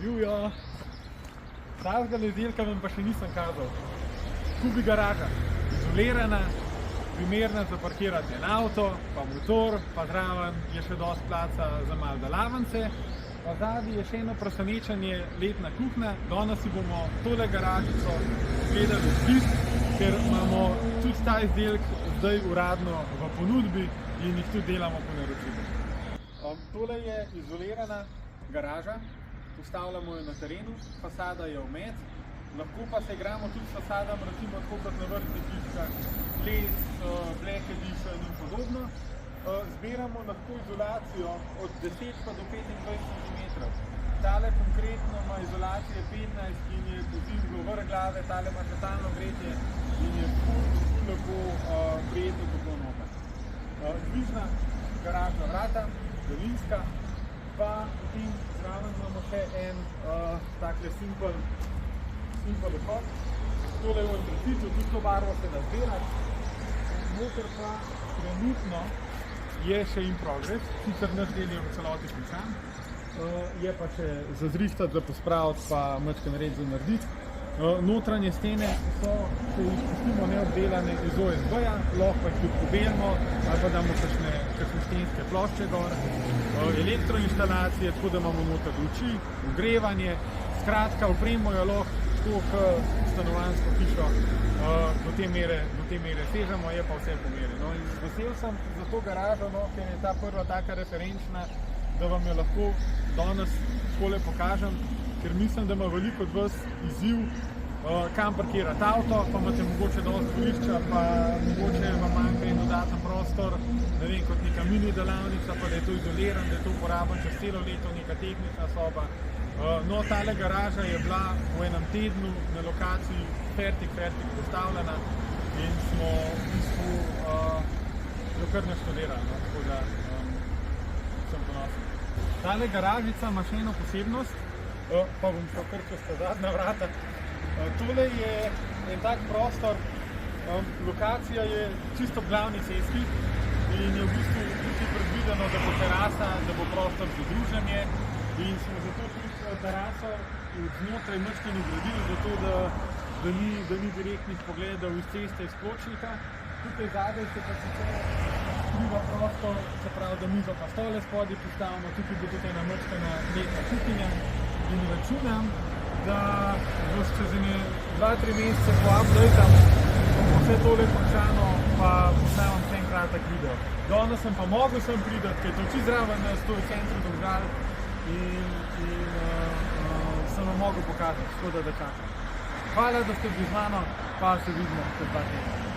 Jujo, takega izdelka vam pa še nisem kazal. Kubi garaža, izolirana, primerna za parkirati en avto, pa motor, pa zraven je še dosti placa za malo delavnice. Pa zadnji je še eno presenečenje, letna kuhna. Danes si bomo tole garažico gledali blizu, ker imamo tudi ta izdelek zdaj uradno v ponudbi in jih tudi delamo po naročilu. Tole je izolirana garaža, postavljamo jo na terenu, fasada je vmes, lahko pa se igramo tudi s fasadami, recimo tako kot na vrtnih hiškah, les, black edition in podobno. Zbiramo lahko izolacijo od 10 pa do 25 cm. Tale konkretno ima izolacije 15 in je pozivno vrh glave, tale ima totalno gretje in je ful lepo prijetno tako noter. Dvižna garažna vrata, daljinska, pa potem zraven imamo še en takle simple vhod. Tole je v antracitu, tudi to barvo se da zbirati. Noter pa trenutno je še in progres, sicer naš del je v celoti končan. Je pa še za zrihtati, za pospraviti, pa malo narediti za narediti. Notranje stene so, če jih pustimo neobdelane iz OSB-ja, lahko pa jih tudi pobelimo ali pa damo kakšne stenske plošče gor. Elektroinštalacije, tako da imamo noter luči, ogrevanje, skratka opremo jo lahko tako kot stanovanjsko hišo do te mere sežemo, je pa vse po meri. No, in vesel sem za to garažo, no, ker je ta prva taka referenčna, da vam jo lahko danes takole pokažem, ker mislim, da ima veliko od vas izziv, kam parkirati avto, pa imate mogoče dosti dvorišča, pa mogoče vam manjka en dodaten prostor, ne vem, kot neka mini delavnica, pa da je to izoliran, da je to uporaben čez celo leto, neka tehnična soba. No, tale garaža je bila v enem tednu na lokaciji fertik postavljena in smo v bistvu jo kar naštudirali, no, tako da sem ponosen. Tale garažica ima še eno posebnost, pa bom šel kar čez ta zadnja vrata. Tole je en tak prostor, lokacija je čisto ob glavni cesti in je v bistvu tudi predvideno, da bo terasa, da bo prostor za druženje in smo zato tudi teraso znotraj majčkeno gradili, zato da ni direktnih pogledov iz ceste, iz pločnika. Tukaj zadaj se pa sicer skriva prostor, se pravi, da mizo pa stole spodaj postavimo, tukaj bo tudi ena majčkena letna kuhinja in računam, da boš čez 2-3 mesece po updateam bomo vse tole končano, pa postavim še en kratek video. Danes sem pa mogel sem pridati, ker je to čisto zraven nas, to je centrum Domžal in sem vam mogel pokazati, tako da čakam. Hvala, da ste bili z mano, pa se vidimo čez 2 tedna.